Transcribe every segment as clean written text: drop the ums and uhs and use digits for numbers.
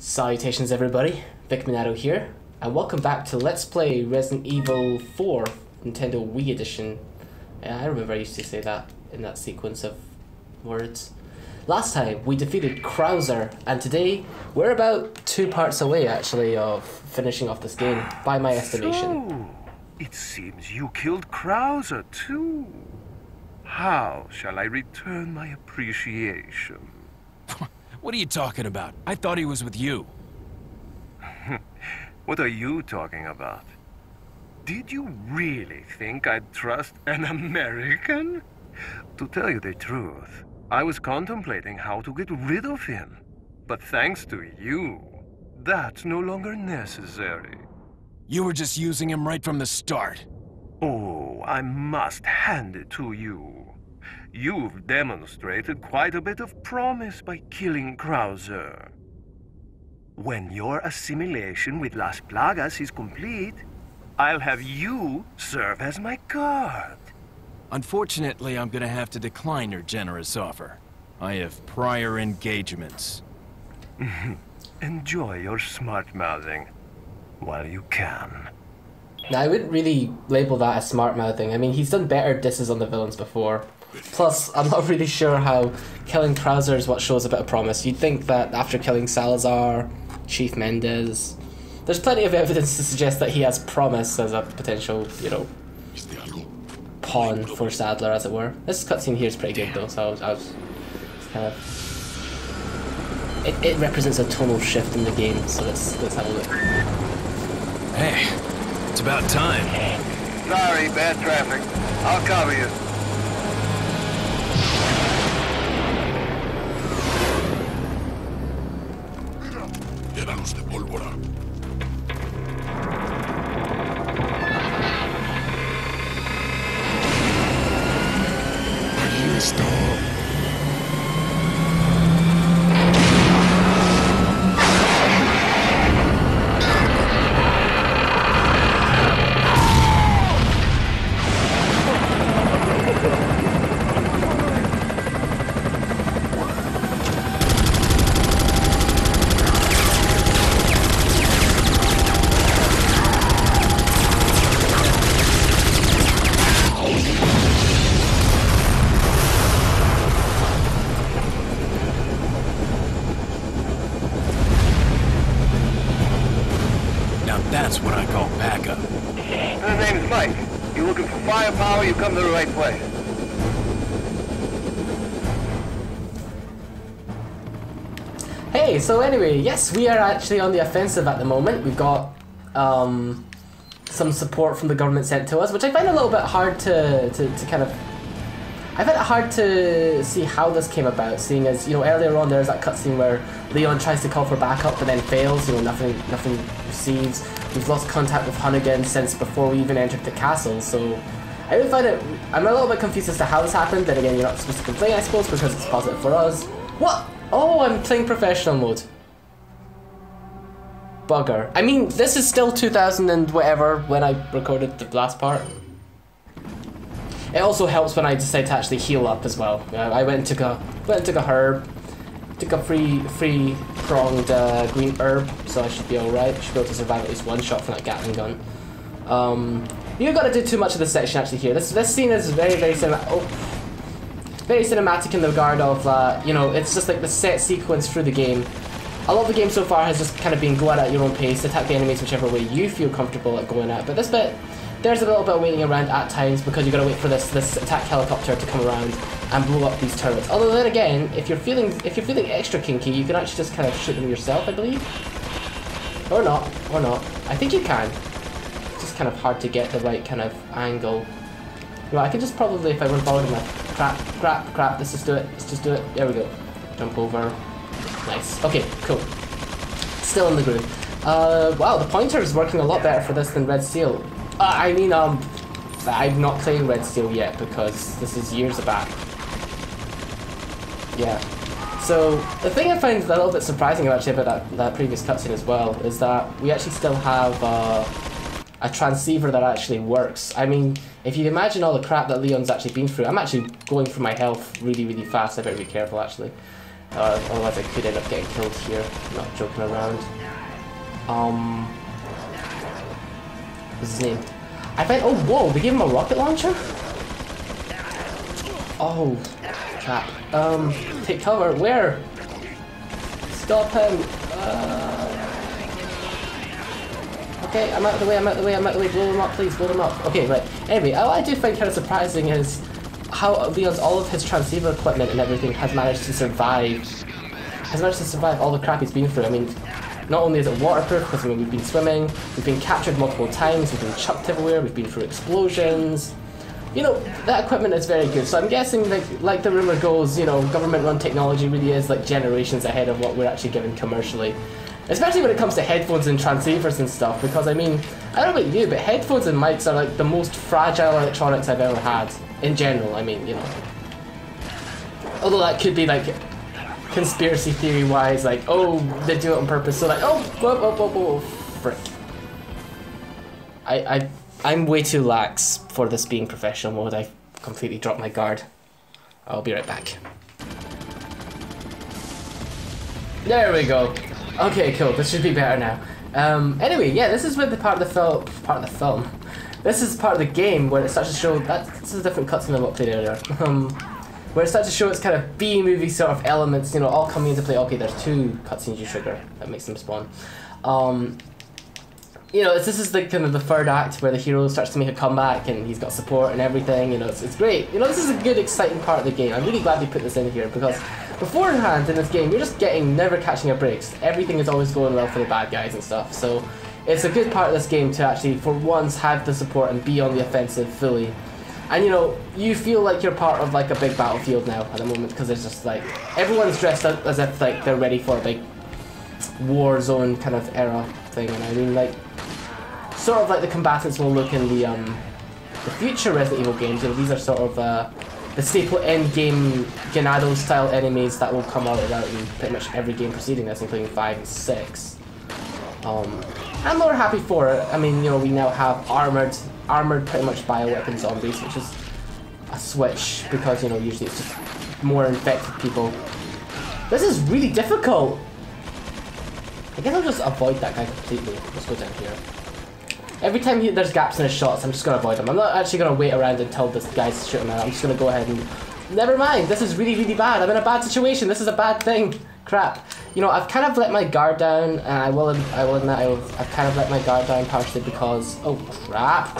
Salutations everybody, VicMonado here, and welcome back to Let's Play Resident Evil 4 Nintendo Wii Edition. I remember I used to say that in that sequence of words. Last time we defeated Krauser, and today we're about 2 parts away actually of finishing off this game, by my estimation. So, it seems you killed Krauser too. How shall I return my appreciation? What are you talking about? I thought he was with you. What are you talking about? Did you really think I'd trust an American? To tell you the truth, I was contemplating how to get rid of him. But thanks to you, that's no longer necessary. You were just using him right from the start. Oh, I must hand it to you. You've demonstrated quite a bit of promise by killing Krauser. When your assimilation with Las Plagas is complete, I'll have you serve as my guard. Unfortunately, I'm gonna have to decline your generous offer. I have prior engagements. Enjoy your smart-mouthing while you can. Now I wouldn't really label that as smart-mouthing. I mean, he's done better disses on the villains before. Plus, I'm not really sure how killing Krauser is what shows a bit of promise. You'd think that after killing Salazar, Chief Mendez, there's plenty of evidence to suggest that he has promise as a potential, you know, pawn for Sadler, as it were. This cutscene here is pretty good though, so I was kind of... It represents a tonal shift in the game, so let's have a look. Hey, it's about time. Sorry, bad traffic. I'll cover you. Llénalos de pólvora. Ahí está. That's what I call backup. My name's Mike. You looking for firepower, you come to the right place. Hey, so anyway, yes, we are actually on the offensive at the moment. We've got some support from the government sent to us, which I find a little bit hard to kind of... I find it hard to see how this came about, seeing as, you know, earlier on there's that cutscene where Leon tries to call for backup but then fails, you know, nothing receives. We've lost contact with Hunnigan since before we even entered the castle, so I really find it... I'm a little bit confused as to how this happened. Then again, you're not supposed to complain, I suppose, because it's positive for us. What? Oh, I'm playing professional mode. Bugger. I mean, this is still 2000 and whatever when I recorded the last part. It also helps when I decide to actually heal up as well. I went and took a herb, took a free pronged green herb, so I should be alright. Should be able to survive at least one shot from that Gatling gun. You've got to do too much of this section actually here. This scene is very cinematic in the regard of you know, it's just like the set sequence through the game. A lot of the game so far has just kind of been go at your own pace, attack the enemies whichever way you feel comfortable at going at. But this bit, there's a little bit of waiting around at times because you got to wait for this attack helicopter to come around and blow up these turrets. Although then again, if you're feeling extra kinky, you can actually just kind of shoot them yourself, I believe, or not. I think you can. It's just kind of hard to get the right kind of angle. Well, I can just probably, if I run forward enough, crap. Let's just do it. There we go. Jump over. Nice. Okay, cool. Still in the groove. Wow, the pointer is working a lot better for this than Red Steel. I mean, I'm not playing Red Steel yet because this is years back. Yeah. So, the thing I find a little bit surprising actually about that previous cutscene as well is that we actually still have a transceiver that actually works. I mean, if you imagine all the crap that Leon's actually been through, I'm actually going for my health really fast. I better be careful actually. Otherwise I could end up getting killed here. Not joking around. What's his name? I find. Oh, whoa! They gave him a rocket launcher. Oh, crap. Take cover. Where? Stop him. Okay, I'm out of the way. I'm out of the way. I'm out of the way. Blow him up, please. Blow him up. Okay, right. Anyway, what I do find kind of surprising is how Leon's all of his transceiver equipment and everything has managed to survive. Has managed to survive all the crap he's been through. I mean, not only is it waterproof, because I mean, we've been swimming, we've been captured multiple times, we've been chucked everywhere, we've been through explosions. You know, that equipment is very good. So I'm guessing, like the rumor goes, you know, government-run technology really is like generations ahead of what we're actually given commercially. Especially when it comes to headphones and transceivers and stuff, because I mean, I don't know about you, but headphones and mics are like the most fragile electronics I've ever had. In general, I mean, you know. Although that could be like conspiracy theory wise, like, oh, they do it on purpose, so like, oh, whoa, frick. I'm way too lax for this being professional mode. I completely dropped my guard. I'll be right back. There we go. Okay, cool. This should be better now. Anyway, yeah, this is where the part of the film. This is part of the game where it starts to show that this is a different cutscene than what I played earlier. Where it starts to show its kind of B-movie sort of elements, you know, all coming into play. Okay, there's 2 cutscenes you trigger that makes them spawn. You know, this is the kind of the third act where the hero starts to make a comeback and he's got support and everything. You know, it's great. You know, this is a good, exciting part of the game. I'm really glad they put this in here because beforehand in this game, you're just never catching your breaks. Everything is always going well for the bad guys and stuff. So it's a good part of this game to actually, for once, have the support and be on the offensive fully. And you know, you feel like you're part of like a big battlefield now at the moment because it's just like everyone's dressed up as if like they're ready for a big war zone kind of era thing. And I mean, like, sort of like the combatants will look in the future Resident Evil games. You know, these are sort of the staple end game Ganado style enemies that will come out in pretty much every game preceding this, including 5 and 6. I'm more happy for it. I mean, you know, we now have armored pretty much bioweapon zombies, which is a switch because, you know, usually it's just more infected people. This is really difficult. I guess I'll just avoid that guy completely. Let's go down here. Every time there's gaps in his shots, I'm just going to avoid them. I'm not actually going to wait around until this guy's shooting out. I'm just going to go ahead and... Never mind, this is really, really bad. I'm in a bad situation. This is a bad thing. Crap. You know, I've kind of let my guard down, and I will admit I've kind of let my guard down partially because... Oh, crap.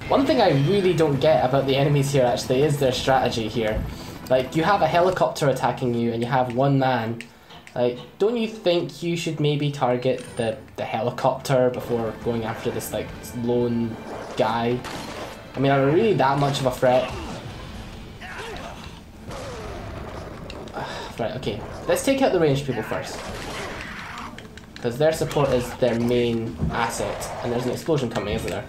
One thing I really don't get about the enemies here, actually, is their strategy here. Like, you have a helicopter attacking you, and you have one man. Like, don't you think you should maybe target the helicopter before going after this, like, lone guy? I mean, are we really that much of a threat? Right, okay. Let's take out the ranged people first. Because their support is their main asset. And there's an explosion coming, isn't there?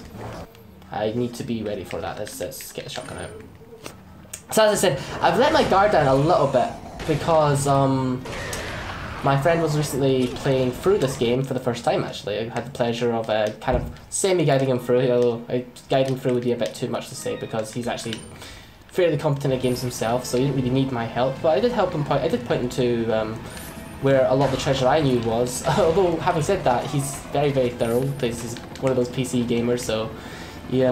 I need to be ready for that. Let's get the shotgun out. So as I said, I've let my guard down a little bit because, my friend was recently playing through this game for the first time, actually. I had the pleasure of kind of semi-guiding him through, although guiding through would be a bit too much to say because he's actually fairly competent at games himself, so he didn't really need my help. But I did help him I did point him to where a lot of the treasure I knew was. Although, having said that, he's very, very thorough. He's one of those PC gamers, so he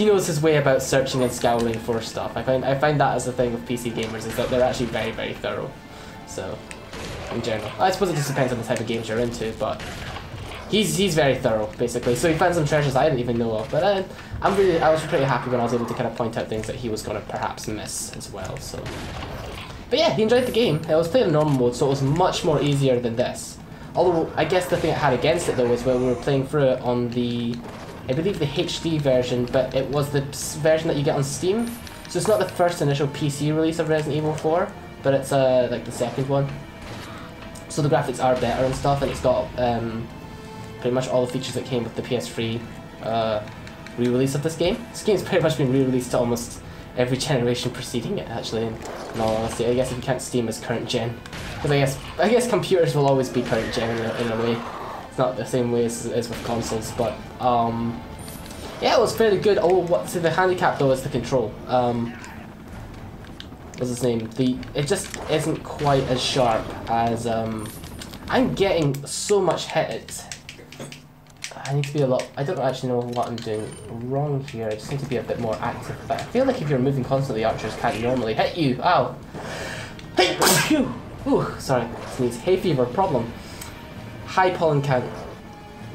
knows his way about searching and scouring for stuff. I find that as the thing with PC gamers, is that they're actually very, very thorough. So, in general. I suppose it just depends on the type of games you're into, but he's very thorough, basically. So he found some treasures I didn't even know of, but I was pretty happy when I was able to kind of point out things that he was going to perhaps miss as well, so... But yeah, he enjoyed the game. I was playing in normal mode, so it was much more easier than this. Although, I guess the thing it had against it, though, was when we were playing through it on the... I believe the HD version, but it was the version that you get on Steam. So it's not the first initial PC release of Resident Evil 4, but it's like the second one. So the graphics are better and stuff, and it's got pretty much all the features that came with the PS3 re-release of this game. This game's pretty much been re-released to almost every generation preceding it, actually, in all honesty. I guess if you count Steam as current gen. Because I guess computers will always be current gen in a way. It's not the same way as with consoles, but yeah, it was fairly good. Oh, the handicap though is the control. what's his name? It just isn't quite as sharp as I'm getting so much hit. I need to be a lot. I don't actually know what I'm doing wrong here. I just need to be a bit more active. But I feel like if you're moving constantly, archers can't normally hit you. Ow! Hey! Phew! Ooh, sorry. Sneeze. Hay fever problem. High pollen count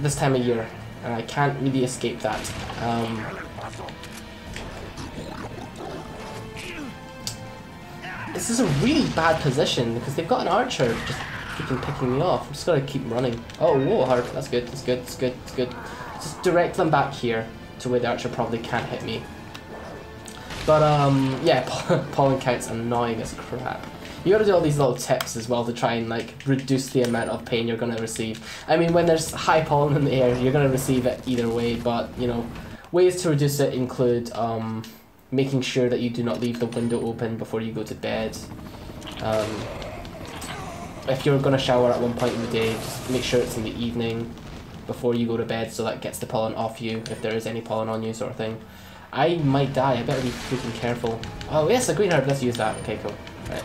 this time of year, and I can't really escape that. This is a really bad position because they've got an archer just keeping picking me off. I'm just gotta keep running. Oh, whoa, hard. That's good. That's good. That's good. That's good. Just direct them back here to where the archer probably can't hit me. But yeah, pollen count's annoying as crap. You gotta do all these little tips as well to try and like reduce the amount of pain you're gonna receive. I mean, when there's high pollen in the air, you're gonna receive it either way. But you know, ways to reduce it include making sure that you do not leave the window open before you go to bed. If you're gonna shower at one point in the day, just make sure it's in the evening before you go to bed, so that gets the pollen off you if there is any pollen on you, sort of thing. I might die. I better be freaking careful. Oh yes, a green herb. Let's use that. Okay, cool. Right.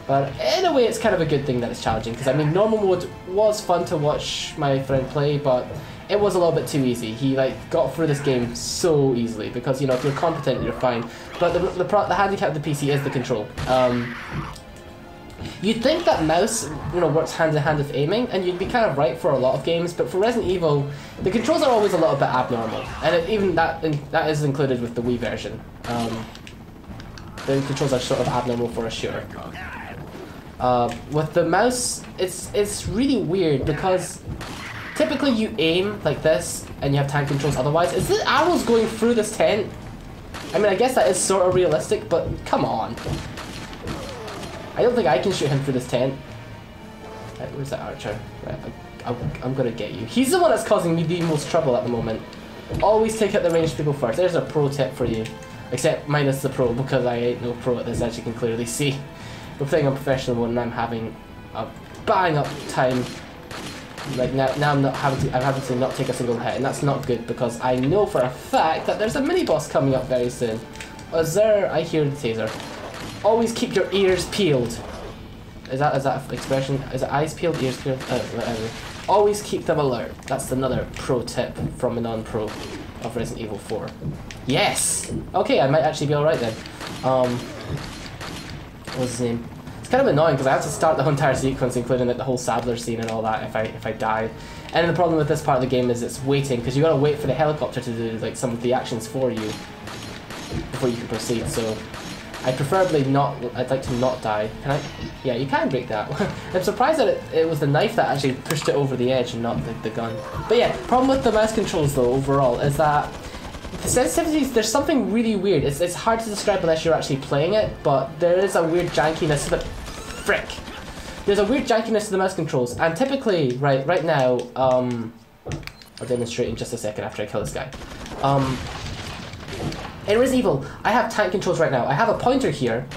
But in a way, it's kind of a good thing that it's challenging, because I mean, normal mode was fun to watch my friend play, but it was a little bit too easy. He like got through this game so easily because, you know, if you're competent, you're fine. But the handicap of the PC is the control. You'd think that mouse, you know, works hand in hand with aiming, and you'd be kind of right for a lot of games. But for Resident Evil, the controls are always a little bit abnormal, and even that is included with the Wii version. The controls are sort of abnormal for a shooter. With the mouse, it's really weird because typically you aim like this and you have tank controls otherwise. Is the arrows going through this tent? I mean, I guess that is sort of realistic, but come on. I don't think I can shoot him through this tent. Right, where's that archer? Right, I'm gonna get you. He's the one that's causing me the most trouble at the moment. Always take out the ranged people first. There's a pro tip for you. Except minus the pro, because I ain't no pro at this, as you can clearly see. We're playing on professional mode and I'm having a bang up time. Like now I'm having to not take a single hit, and that's not good because I know for a fact that there's a mini boss coming up very soon. Is there? I hear the taser. Always keep your ears peeled. Is that an expression? Is it eyes peeled, ears peeled? Whatever. Always keep them alert. That's another pro tip from a non-pro of Resident Evil 4. Yes. Okay, I might actually be all right then. What's his name? It's kind of annoying because I have to start the whole entire sequence, including like the whole Sadler scene and all that, if I die. And the problem with this part of the game is it's waiting, because you gotta wait for the helicopter to do like some of the actions for you before you can proceed. So I'd preferably not. I'd like to not die. Can I? Yeah, you can break that. I'm surprised that it was the knife that actually pushed it over the edge and not the gun. But yeah, problem with the mouse controls though overall is that the sensitivities, there's something really weird. It's hard to describe unless you're actually playing it, but there is a weird jankiness to the frick. There's a weird jankiness to the mouse controls, and typically, right now, I'll demonstrate in just a second after I kill this guy. In Resident Evil, I have tank controls right now. I have a pointer here,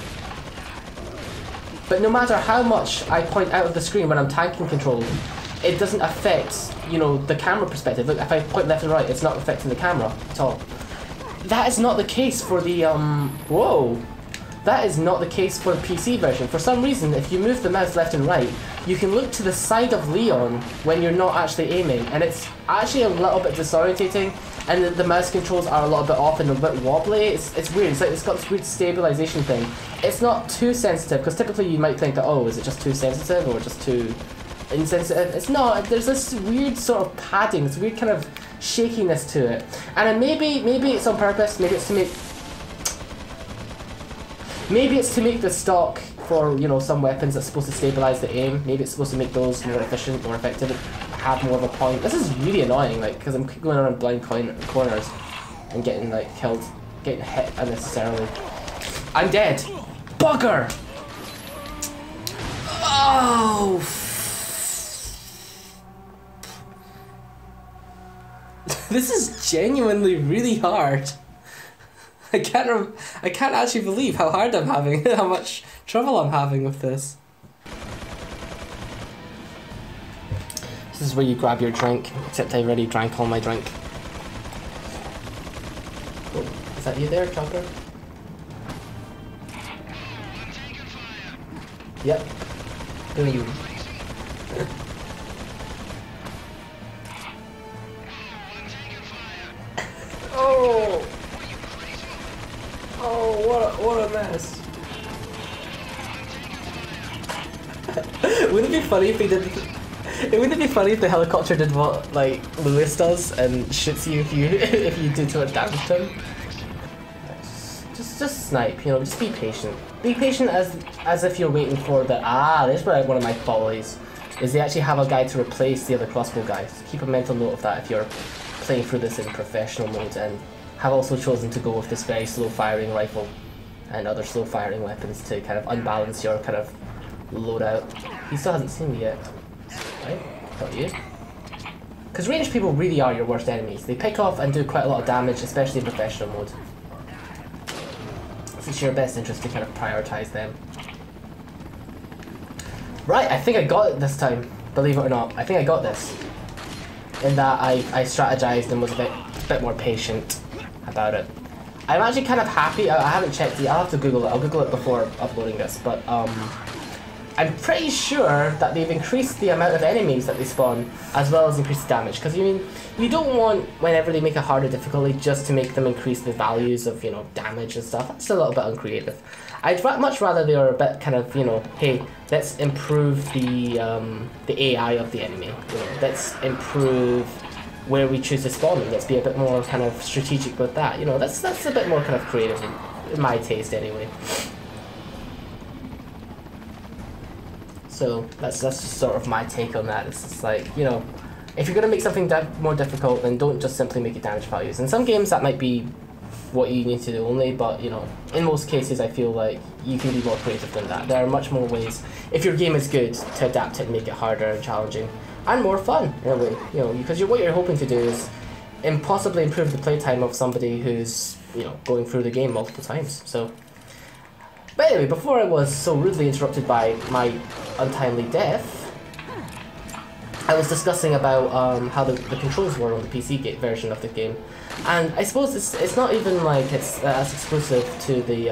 but no matter how much I point out of the screen when I'm tanking control, it doesn't affect, you know, the camera perspective. Look, if I point left and right, it's not affecting the camera at all. That is not the case for the, whoa! That is not the case for the PC version. For some reason, if you move the mouse left and right, you can look to the side of Leon when you're not actually aiming, and it's actually a little bit disorientating, and the mouse controls are a little bit off and a bit wobbly. It's weird. It's like it's got this weird stabilization thing. It's not too sensitive, because typically you might think that, oh, is it just too sensitive or just too insensitive? It's not. There's this weird sort of padding, this weird kind of shakiness to it, and maybe it's on purpose. Maybe it's to make the stock for, you know, some weapons that's supposed to stabilize the aim. Maybe it's supposed to make those more efficient, more effective, have more of a point. This is really annoying, like, because I'm going around blind corners and getting like killed, getting hit unnecessarily. I'm dead. Bugger. Oh. This is genuinely really hard. I can't actually believe how hard I'm having, how much trouble I'm having with this. This is where you grab your drink, except I already drank all my drink. Oh, is that you there, Krauser? Yep. Who are you? Oh! Oh, what a mess. Wouldn't it be funny if they did... Wouldn't it be funny if the helicopter did what, like, Lewis does and shoots you if you if you do too much damage to him? Just snipe, you know, just be patient. Be patient as if you're waiting for the... Ah, there's where one of my follies is they actually have a guy to replace the other crossbow guys. Keep a mental note of that if you're playing through this in professional mode, and have also chosen to go with this very slow firing rifle and other slow firing weapons to kind of unbalance your kind of loadout. He still hasn't seen me yet. Right? Got you. Because ranged people really are your worst enemies. They pick off and do quite a lot of damage, especially in professional mode. So it's your best interest to kind of prioritize them. Right, I think I got it this time. Believe it or not, I think I got this. In that I strategized and was a bit more patient about it. I'm actually kind of happy. I haven't checked it. I'll have to Google it. I'll Google it before uploading this, but I'm pretty sure that they've increased the amount of enemies that they spawn, as well as increased damage. Because you don't want, whenever they make a harder difficulty, just to make them increase the values of, you know, damage and stuff. That's a little bit uncreative. I'd much rather they were a bit kind of, you know, hey, let's improve the AI of the enemy. You know, let's improve where we choose to spawn them. Let's be a bit more kind of strategic with that. You know, that's a bit more kind of creative in my taste anyway. So that's just sort of my take on that. It's just like, you know, if you're going to make something more difficult, then don't just simply make it damage values. In some games that might be what you need to do only, but you know, in most cases I feel like you can be more creative than that. There are much more ways, if your game is good, to adapt it and make it harder and challenging and more fun in a way. You know, because what you're hoping to do is possibly improve the playtime of somebody who's, you know, going through the game multiple times. So, but anyway, before I was so rudely interrupted by my untimely death, I was discussing about how the controls were on the PC version of the game, and I suppose it's not even like it's as exclusive to the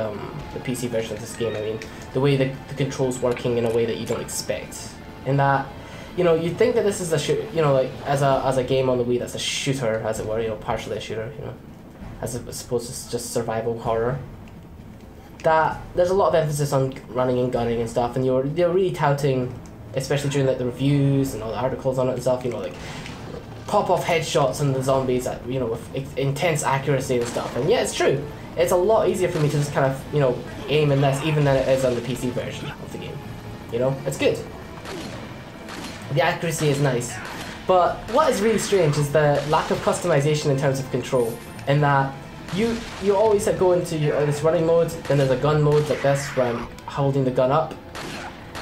PC version of this game. I mean, the way the controls working in a way that you don't expect. In that, you know, you'd think that this is a you know, like as a game on the Wii that's a shooter, as it were, you know, partially a shooter, you know, as opposed to just survival horror. That there's a lot of emphasis on running and gunning and stuff, and they're really touting, especially during like the reviews and all the articles on it and stuff, you know, like pop off headshots on the zombies at, you know, with intense accuracy and stuff. And yeah, it's true. It's a lot easier for me to just kind of, you know, aim in this even than it is on the PC version of the game. You know, it's good. The accuracy is nice. But what is really strange is the lack of customization in terms of control, in that you always go into this running mode, then there's a gun mode like this where I'm holding the gun up,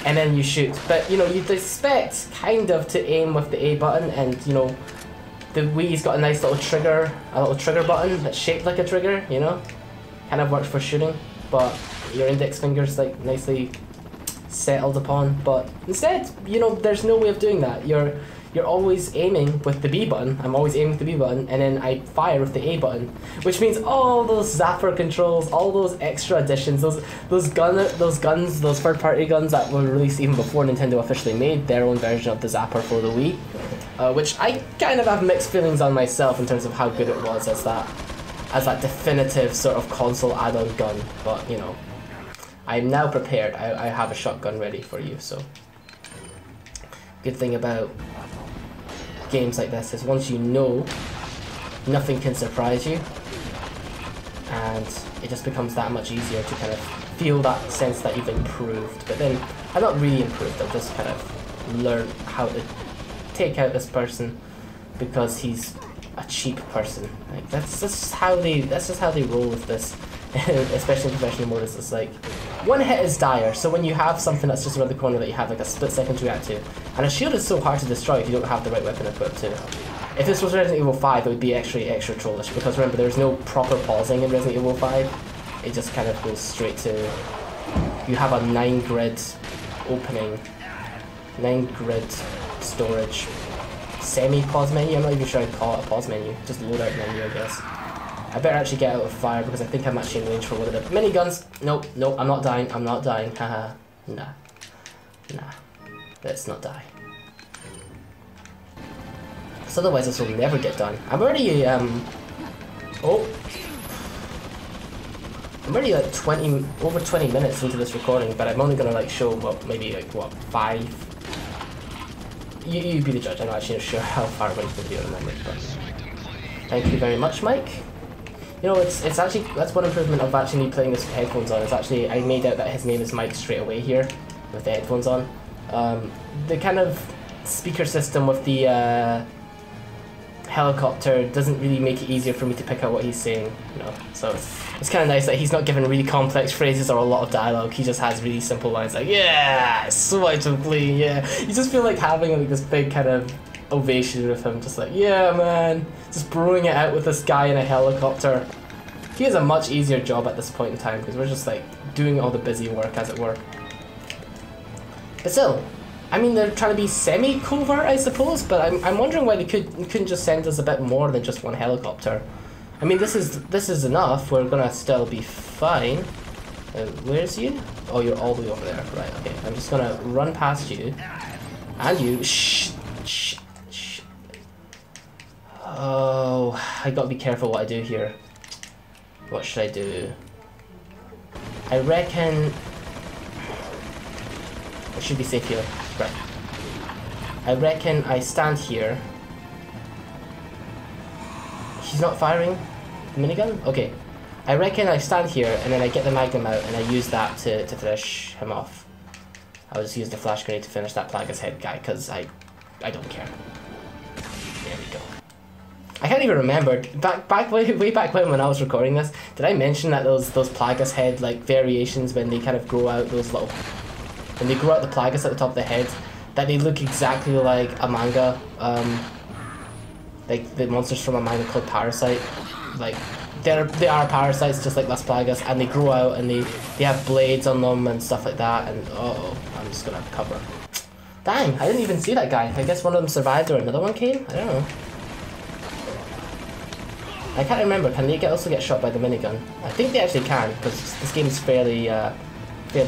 and then you shoot. But you know, you'd expect kind of to aim with the A button, and you know, the Wii's got a nice little trigger button that's shaped like a trigger, you know? Kind of works for shooting, but your index finger's like nicely settled upon. But instead, you know, there's no way of doing that. You're always aiming with the B button. I'm always aiming with the B button, and then I fire with the A button, which means all those zapper controls, all those extra additions, those guns, those third-party guns that were released even before Nintendo officially made their own version of the zapper for the Wii, which I kind of have mixed feelings on myself in terms of how good it was as that definitive sort of console add-on gun. But you know, I'm now prepared. I have a shotgun ready for you. So, good thing about games like this is once you know, nothing can surprise you, and it just becomes that much easier to kind of feel that sense that you've improved. But then I've not really improved. I've just kind of learned how to take out this person because he's a cheap person. Like that's just how they roll with this. Especially in professional mode, it's just like one hit is dire, so when you have something that's just around the corner that you have like a split second to react to, and a shield is so hard to destroy if you don't have the right weapon equipped to. If this was Resident Evil 5, it would be extra trollish, because remember, there's no proper pausing in Resident Evil 5. It just kind of goes straight to, you have a 9-grid opening, 9-grid storage, semi-pause menu. I'm not even sure I'd call it a pause menu, just loadout menu, I guess. I better actually get out of fire because I think I'm actually in range for one of the miniguns. Nope, I'm not dying, haha, nah. Nah, let's not die. Because otherwise this will never get done. I'm already, oh. I'm already like over 20 minutes into this recording, but I'm only gonna like show, what, maybe like, what, 5? You be the judge. I'm not actually sure how far away from the video at the moment, but thank you very much, Mike. You know, it's actually, that's one improvement of actually me playing this with headphones on. It's actually, I made out that his name is Mike straight away here with the headphones on. The kind of speaker system with the helicopter doesn't really make it easier for me to pick out what he's saying, you know. So it's kind of nice that he's not given really complex phrases or a lot of dialogue. He just has really simple lines like, yeah, swipe and clean, yeah. You just feel like having like this big kind of ovation with him, just like, yeah, man, just broing it out with this guy in a helicopter. He has a much easier job at this point in time because we're just like doing all the busy work, as it were. But still, I mean, they're trying to be semi-covert, I suppose, but I'm wondering why they couldn't just send us a bit more than just one helicopter. I mean, this is enough. We're gonna still be fine. Where's you? Oh, you're all the way over there. Right, okay. I'm just gonna run past you. And you. Shh. Oh, I gotta be careful what I do here. What should I do? I reckon it should be safe here. Right. I reckon I stand here. He's not firing the minigun? Okay. I reckon I stand here and then I get the magnum out and I use that to finish him off. I'll just use the flash grenade to finish that Plagas head guy because I don't care. There we go. I can't even remember, way back when I was recording this, did I mention that those Plagas head like variations when they kind of grow out those little, when they grow out the Plagas at the top of the head, that they look exactly like a manga, like the monsters from a manga called Parasite. Like they are parasites just like Las Plagas, and they grow out and they have blades on them and stuff like that. And I'm just gonna cover. Dang, I didn't even see that guy. I guess one of them survived or another one came. I don't know. I can't remember. Can they also get shot by the minigun? I think they actually can, because this game is fairly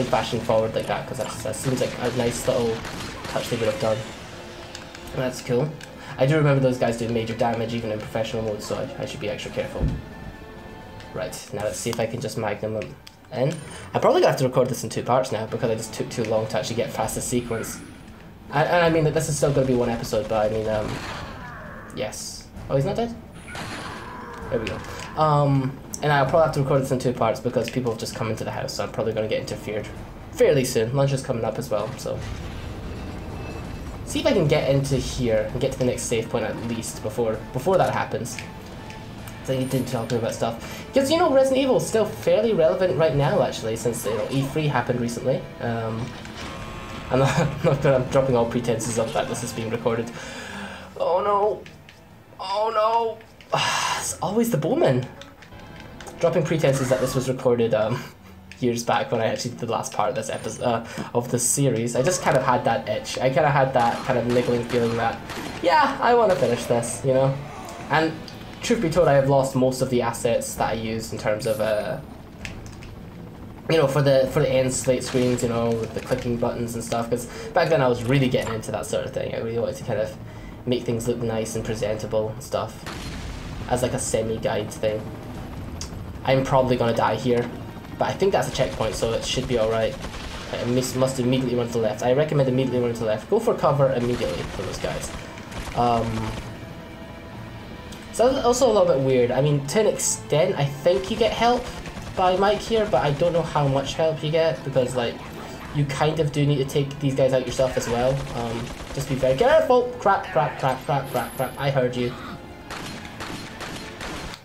fashion forward like that. Because that seems like a nice little touch they would have done. And that's cool. I do remember those guys do major damage even in professional mode, so I should be extra careful. Right, now let's see if I can just magnum them in. I'm probably gonna have to record this in 2 parts now because I just took too long to actually get past the sequence. And I mean that this is still gonna be 1 episode, but I mean yes. Oh, he's not dead? There we go. And I'll probably have to record this in 2 parts because people have just come into the house, so I'm probably gonna get interfered fairly soon. Lunch is coming up as well, so. See if I can get into here and get to the next save point at least before that happens. So you did talk about stuff. Because, you know, Resident Evil is still fairly relevant right now, actually, since, you know, E3 happened recently. I'm dropping all pretenses of that this is being recorded. Oh no! Oh no! It's always the bowman. Dropping pretenses that this was recorded years back when I actually did the last part of this episode of this series. I just kind of had that itch. I kind of had that kind of niggling feeling that, yeah, I want to finish this, you know. And truth be told, I have lost most of the assets that I used in terms of you know, for the end slate screens, you know, with the clicking buttons and stuff. Because back then I was really getting into that sort of thing. I really wanted to kind of make things look nice and presentable and stuff as like a semi-guide thing. I'm probably gonna die here, but I think that's a checkpoint, so it should be alright. I must immediately run to the left. I recommend immediately run to the left. Go for cover immediately for those guys. So that's also a little bit weird. I mean, to an extent, I think you get help by Mike here, but I don't know how much help you get, because like, you kind of do need to take these guys out yourself as well. Just be very careful. Crap. I heard you.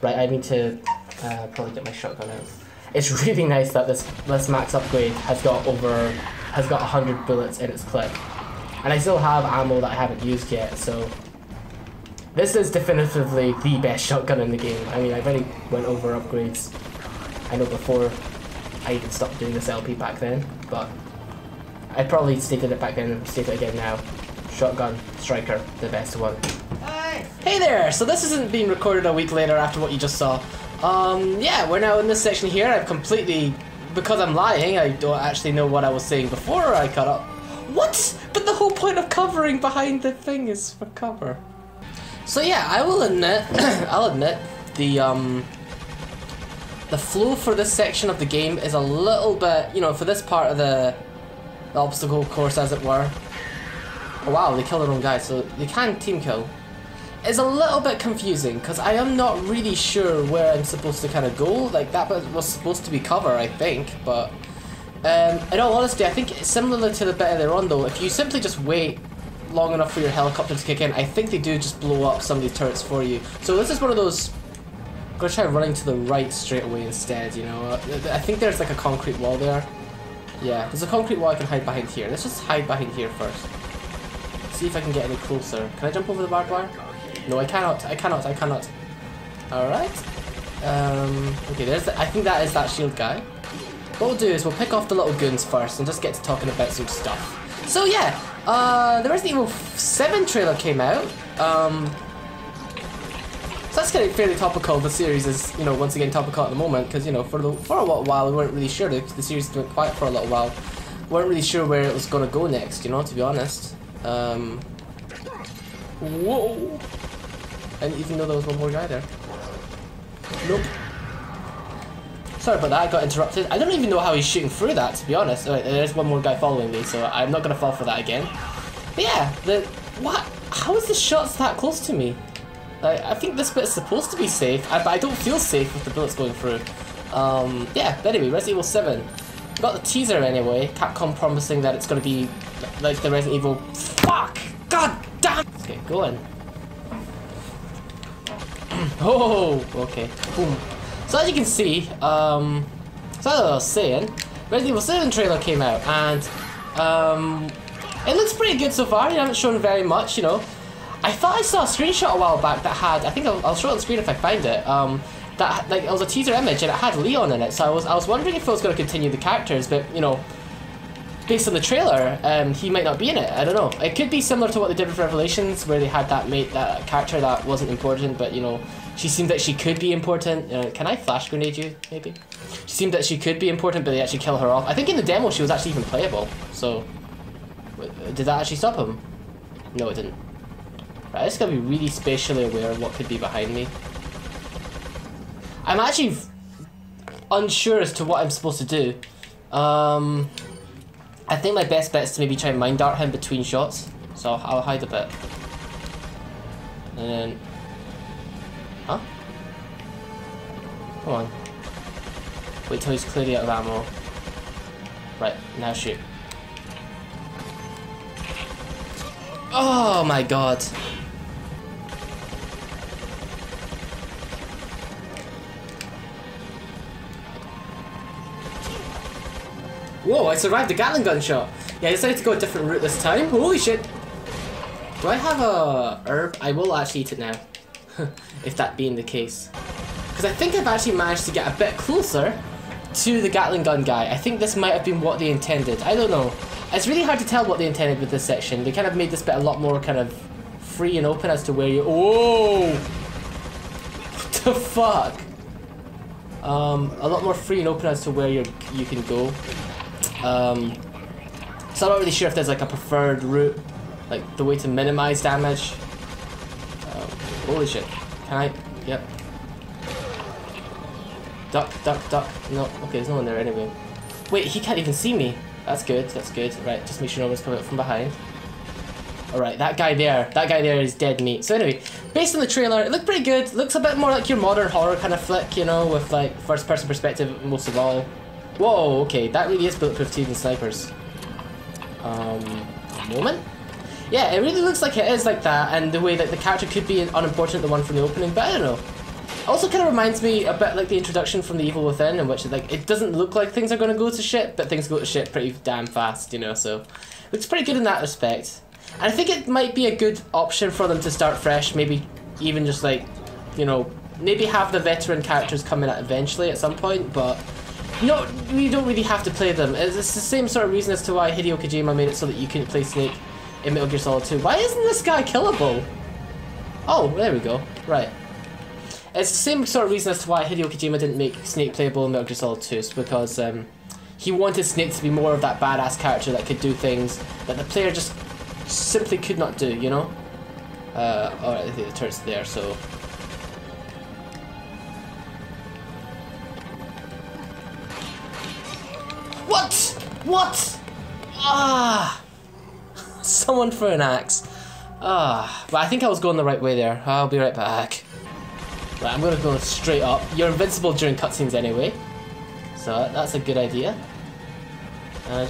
Right, I need to probably get my shotgun out. It's really nice that this max upgrade has got 100 bullets in its clip, and I still have ammo that I haven't used yet. So this is definitively the best shotgun in the game. I mean, I've already went over upgrades. I know before I even stopped doing this LP back then, but I probably stated it back then and state it again now. Shotgun, striker, the best one. Hey there! So this isn't being recorded a week later after what you just saw. Yeah, we're now in this section here. I've completely, because I'm lying, I don't actually know what I was saying before I cut up. What? But the whole point of covering behind the thing is for cover. So yeah, I will admit, I'll admit, the flow for this section of the game is a little bit, you know, for this part of the obstacle course, as it were. Oh wow, they kill their own guy, so they can team kill. It's a little bit confusing, because I am not really sure where I'm supposed to kind of go. Like, that was supposed to be cover, I think, but... in all honesty, I think it's similar to the bit earlier on, though. If you simply just wait long enough for your helicopter to kick in, I think they do just blow up some of these turrets for you. So this is one of those... I'm going to try running to the right straight away instead, you know. I think there's like a concrete wall there. Yeah, there's a concrete wall I can hide behind here. Let's just hide behind here first. See if I can get any closer. Can I jump over the barbed wire? No, I cannot. I cannot. I cannot. Alright. Okay, there's I think that is that shield guy. What we'll do is we'll pick off the little goons first and just get to talking about some stuff. So yeah, the Resident Evil 7 trailer came out. So that's getting fairly topical. The series is, you know, once again topical at the moment because, you know, for a little while we weren't really sure. The series went quiet for a little while. We weren't really sure where it was going to go next, you know, to be honest. Whoa! I didn't even know there was one more guy there. Nope. Sorry about that, I got interrupted. I don't even know how he's shooting through that, to be honest. Alright, there's one more guy following me, so I'm not gonna fall for that again. But yeah, what? How is the shots that close to me? Like, I think this bit's supposed to be safe, but I don't feel safe with the bullets going through. Yeah, but anyway, Resident Evil 7. Got the teaser anyway, Capcom promising that it's gonna be like the Resident Evil... Fuck! God damn! Okay, go in. Oh, okay. Boom. So as you can see, so as I was saying, Resident Evil 7 trailer came out, and it looks pretty good so far. You haven't shown very much, you know. I thought I saw a screenshot a while back that had, I think I'll show it on the screen if I find it. That like it was a teaser image and it had Leon in it. So I was wondering if it was going to continue the characters, but you know, based on the trailer, he might not be in it. I don't know. It could be similar to what they did with Revelations, where they had that character that wasn't important, but you know, she seemed that she could be important. Can I flash grenade you, maybe? She seemed that she could be important, but they actually kill her off. I think in the demo she was actually even playable. So, did that actually stop him? No, it didn't. Right, I just gotta be really spatially aware of what could be behind me. I'm actually unsure as to what I'm supposed to do. I think my best bet is to maybe try and mind dart him between shots. So I'll hide a bit. And then... Huh? Come on. Wait till he's clearly out of ammo. Right, now shoot. Oh my god. Whoa, I survived the Gatling gun shot. Yeah, I decided to go a different route this time. Holy shit. Do I have a herb? I will actually eat it now. If that being the case. Because I think I've actually managed to get a bit closer to the Gatling gun guy. I think this might have been what they intended. I don't know. It's really hard to tell what they intended with this section. They kind of made this bit a lot more kind of free and open as to where you... Whoa! What the fuck? A lot more free and open as to where you can go. So I'm not really sure if there's like a preferred route, like the way to minimize damage. Holy shit. Can I? Yep. Duck, duck, duck. No, okay, there's no one there anyway. Wait, he can't even see me. That's good, that's good. Right, just make sure no one's coming up from behind. Alright, that guy there is dead meat. So anyway, based on the trailer, it looked pretty good. Looks a bit more like your modern horror kind of flick, you know, with like first person perspective most of all. Whoa, okay, that really is bulletproof to even snipers. Moment? Yeah, it really looks like it is like that, and the way that the character could be unimportant, the one from the opening, but I don't know. Also kind of reminds me a bit like the introduction from The Evil Within, in which like it doesn't look like things are going to go to shit, but things go to shit pretty damn fast, you know, so looks pretty good in that respect. And I think it might be a good option for them to start fresh, maybe even just like, you know, maybe have the veteran characters come in eventually at some point, but no, you don't really have to play them. It's the same sort of reason as to why Hideo Kojima made it so that you couldn't play Snake in Metal Gear Solid 2. Why isn't this guy killable? Oh, there we go. Right. It's the same sort of reason as to why Hideo Kojima didn't make Snake playable in Metal Gear Solid 2, because he wanted Snake to be more of that badass character that could do things that the player just simply could not do, you know? Alright, I think the turret's there, so... What? What? Ah! Someone for an axe. Ah, but I think I was going the right way there. I'll be right back. Right, I'm gonna go straight up. You're invincible during cutscenes anyway, so that's a good idea. And I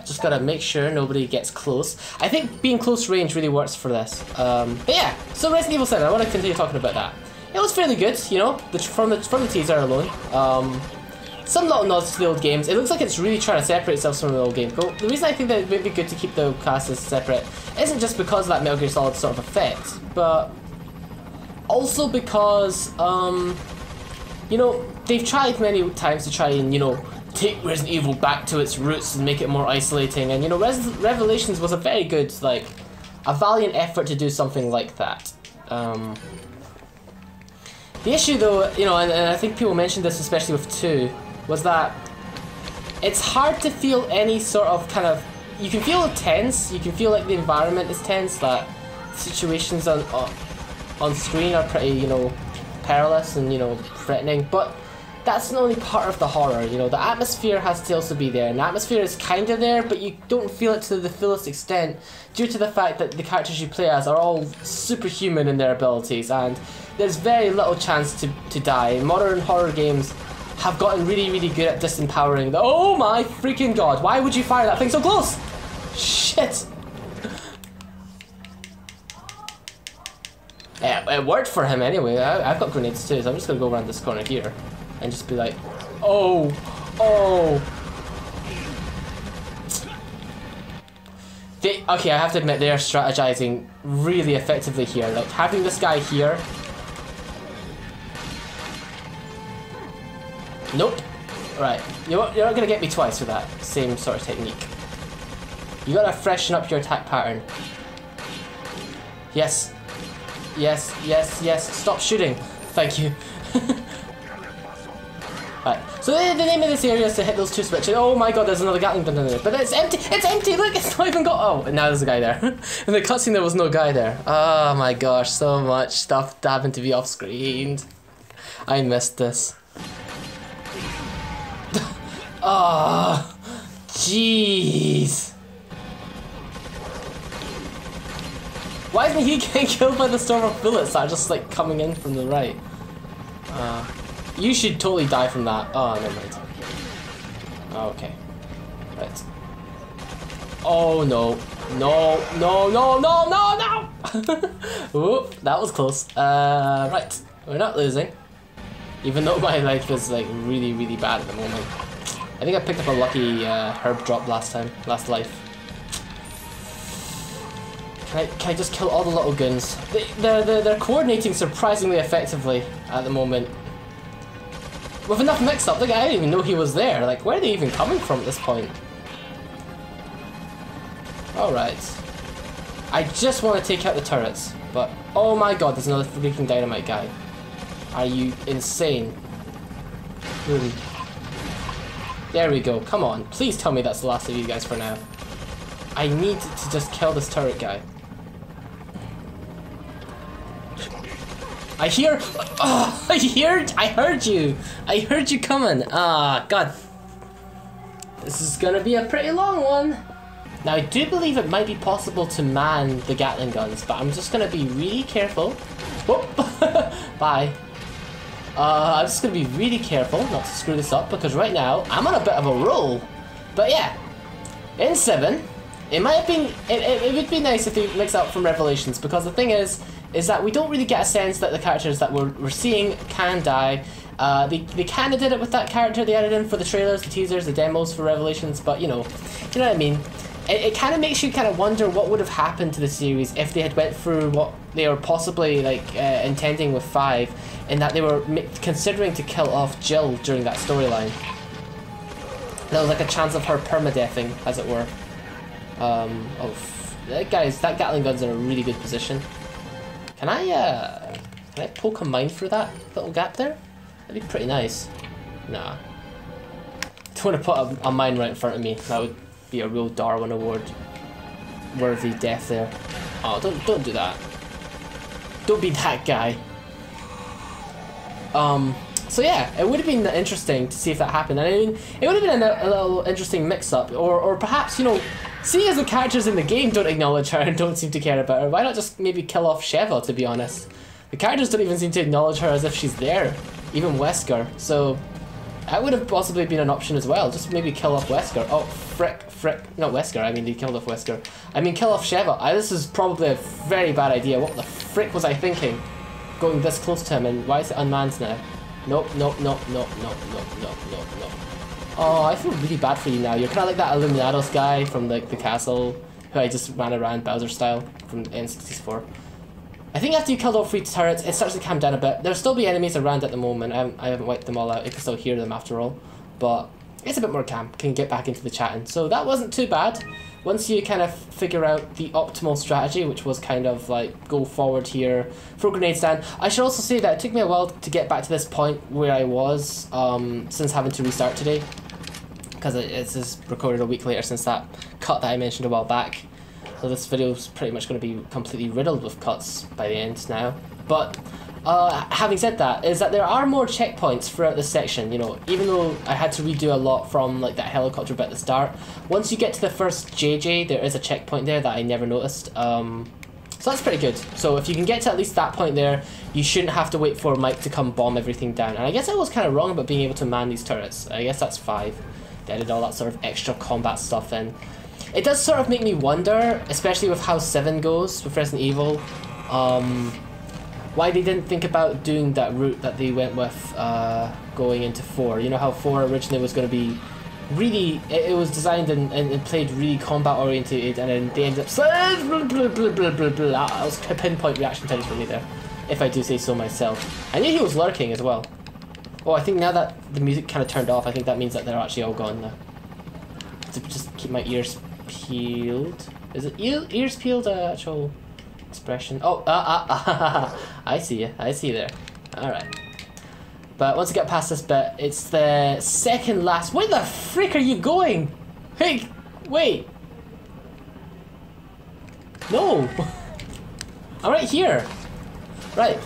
just gotta make sure nobody gets close. I think being close range really works for this. But yeah, so Resident Evil 7. I want to continue talking about that. It was fairly good, you know, from the teaser alone. Some little nods to the old games. It looks like it's really trying to separate itself from the old game. But the reason I think that it would be good to keep the classes separate isn't just because of that Metal Gear Solid sort of effect, but also because, you know, they've tried many times to try and, you know, take Resident Evil back to its roots and make it more isolating. And, you know, Revelations was a very good, like, a valiant effort to do something like that. The issue, though, you know, and I think people mentioned this especially with 2, was that it's hard to feel any sort of kind of... You can feel tense, you can feel like the environment is tense, that situations on screen are pretty, you know, perilous and, you know, threatening, but that's not only part of the horror, you know, the atmosphere has to also be there, and the atmosphere is kind of there, but you don't feel it to the fullest extent due to the fact that the characters you play as are all superhuman in their abilities, and there's very little chance to die. Modern horror games have gotten really, really good at disempowering the— oh my freaking god, why would you fire that thing so close? Shit! Yeah, it worked for him anyway. I've got grenades too, so I'm just gonna go around this corner here and just be like, oh, oh. Okay, I have to admit, they are strategizing really effectively here. Like, having this guy here. Nope. Right, you're not gonna get me twice with that same sort of technique. You gotta freshen up your attack pattern. Yes. Yes, yes, yes. Stop shooting. Thank you. Right, so the name of this area is to hit those 2 switches. Oh my god, there's another Gatling gun in there. But it's empty! It's empty! Look, it's not even got— oh, and now there's a guy there. In the cutscene there was no guy there. Oh my gosh, so much stuff having to be off screen. I missed this. Oh, jeez. Why isn't he getting killed by the storm of bullets that are just like coming in from the right? You should totally die from that. Oh, never mind. Okay. Right. Oh no. No, no, no, no, no, no! Ooh, that was close. Right. We're not losing. Even though my life is like really, really bad at the moment. I think I picked up a lucky herb drop last life. Can I just kill all the little guns? They're coordinating surprisingly effectively at the moment. With enough mix-up, like, I didn't even know he was there. Like, where are they even coming from at this point? Alright. I just want to take out the turrets, but oh my god, there's another freaking dynamite guy. Are you insane? Really? There we go, come on. Please tell me that's the last of you guys for now. I need to just kill this turret guy. I hear— oh, I heard you! I heard you coming! Ah, god. This is gonna be a pretty long one. Now I do believe it might be possible to man the Gatling guns, but I'm just gonna be really careful. Whoop! Bye. I'm just gonna be really careful not to screw this up, because right now I'm on a bit of a roll. But yeah, in 7, it might have been— it would be nice if they mix out from Revelations, because the thing is that we don't really get a sense that the characters that we're seeing can die. They kind of did it with that character they added in for the trailers, the teasers, the demos for Revelations, but you know what I mean. It kind of makes you kind of wonder what would have happened to the series if they had went through what they were possibly like intending with 5, in that they were considering to kill off Jill during that storyline. There was like a chance of her permadeathing, as it were. Guys, that Gatling gun's in a really good position. Can I poke a mine through that little gap there? That'd be pretty nice. Nah. want to put a mine right in front of me. That would be a real Darwin Award worthy death there. Oh, don't do that. Don't be that guy. So yeah, it would have been interesting to see if that happened. And I mean, it would have been a little interesting mix-up, or perhaps, you know, seeing as the characters in the game don't acknowledge her and don't seem to care about her, why not just maybe kill off Sheva, to be honest? The characters don't even seem to acknowledge her as if she's there, even Wesker. So that would have possibly been an option as well. Just maybe kill off Wesker. Oh, frick, not Wesker. I mean, they killed off Wesker. I mean, kill off Sheva. This is probably a very bad idea. What the frick was I thinking? Going this close to him, and why is it unmanned now? Nope. Oh, I feel really bad for you now. You're kind of like that Illuminados guy from like the castle who I just ran around Bowser style from N64. I think after you killed all 3 turrets, it starts to calm down a bit. There'll still be enemies around at the moment. I haven't wiped them all out. You can still hear them after all. But it's a bit more calm. Can get back into the chatting. So that wasn't too bad. Once you kind of figure out the optimal strategy, which was kind of like go forward here, throw grenades down. I should also say that it took me a while to get back to this point where I was since having to restart today. Because it's just recorded a week later since that cut that I mentioned a while back. So this video is pretty much going to be completely riddled with cuts by the end now. But having said that, is that there are more checkpoints throughout this section. You know, even though I had to redo a lot from like that helicopter bit at the start, once you get to the first JJ, there is a checkpoint there that I never noticed. So that's pretty good. So if you can get to at least that point there, you shouldn't have to wait for Mike to come bomb everything down. And I guess I was kind of wrong about being able to man these turrets. I guess that's 5. They added all that sort of extra combat stuff in. It does sort of make me wonder, especially with how 7 goes with Resident Evil, why they didn't think about doing that route that they went with going into 4. You know how 4 originally was going to be really, it was designed and played really combat oriented, and then they ended up that was a pinpoint reaction times for me there, if I do say so myself. I knew he was lurking as well. Oh, I think now that the music kind of turned off, I think that means that they're actually all gone now. To just keep my ears peeled. Is it ears peeled an actual expression? Oh, I see you. I see you there. Alright. But once I get past this bit, it's the second last... Where the frick are you going? Hey, wait. No. I'm right here. Right.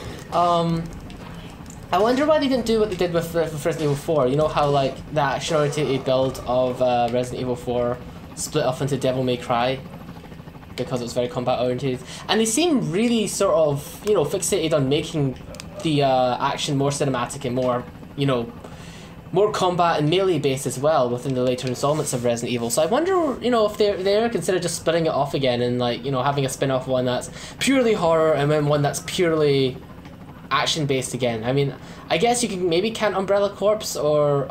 I wonder why they didn't do what they did with Resident Evil 4. You know how like that action-oriented build of Resident Evil 4 split off into Devil May Cry because it was very combat-oriented, and they seem really sort of, you know, fixated on making the action more cinematic and more, you know, more combat and melee-based as well within the later installments of Resident Evil. So I wonder, you know, if they ever consider just splitting it off again and like, you know, having a spin-off one that's purely horror and then one that's purely action-based again. I mean, I guess you can maybe count Umbrella Corps or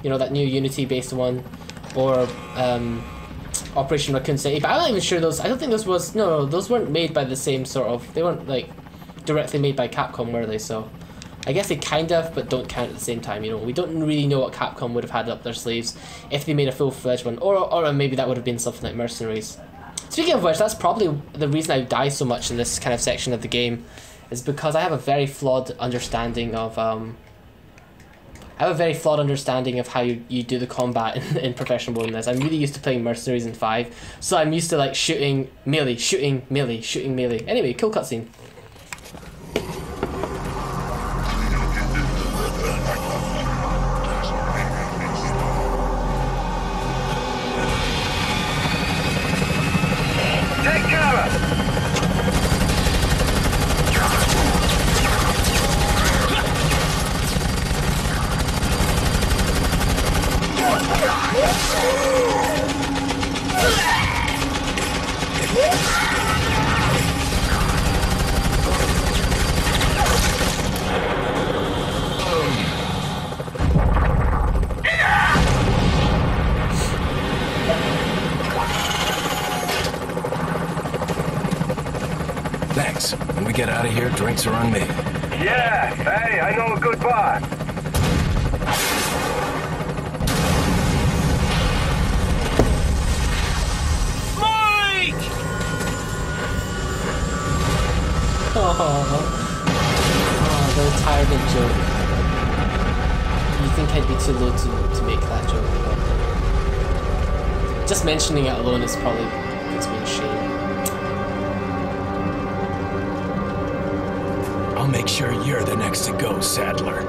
you know, that new Unity-based one, or Operation Raccoon City, but I'm not even sure those. I don't think those was those weren't made by the same sort of. They weren't like directly made by Capcom, were they? So I guess they kind of, but don't count at the same time. You know, we don't really know what Capcom would have had up their sleeves if they made a full-fledged one, or maybe that would have been something like Mercenaries. Speaking of which, that's probably the reason I die so much in this kind of section of the game, is because I have a very flawed understanding of how you do the combat in professional in this. I'm really used to playing Mercenaries in 5, so I'm used to like shooting melee. Anyway, cool cutscene. Take cover! Thanks. When we get out of here, drinks are on me. Yeah, hey, I know a good bar. Oh, the retirement joke. you think I'd be too low to make that joke? But just mentioning it alone is probably puts me in shame. I'll make sure you're the next to go, Saddler.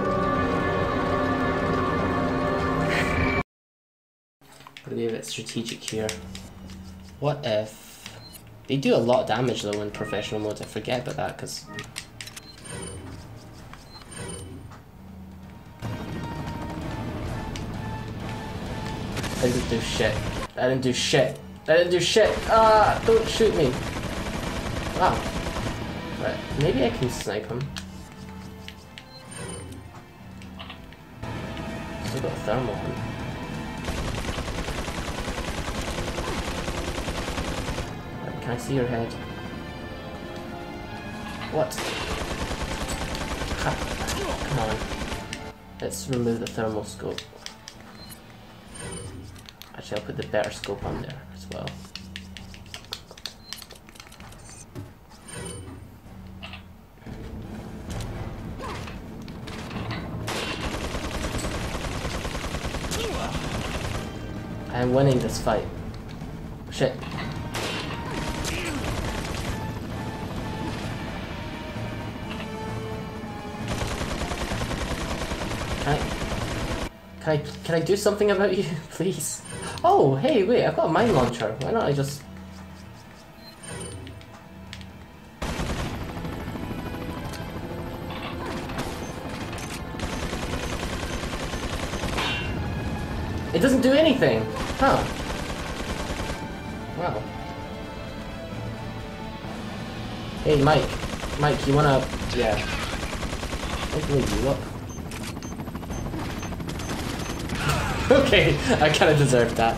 Gotta be a bit strategic here. What if... They do a lot of damage though in professional mode, I forget about that because... I didn't do shit. I didn't do shit. I didn't do shit! Ah! Don't shoot me! Wow. Right, maybe I can snipe him. Still got a thermal on. Right, can I see your head? What? Come on. Let's remove the thermal scope. Actually, I'll put the better scope on there as well. I'm winning this fight. Shit. Can I do something about you, please? Oh, hey, wait, I've got a mine launcher. Why not I just... It doesn't do anything! Huh. Wow. Hey, Mike. Mike, you wanna... Yeah. I'll leave you up. Okay, I kinda deserved that.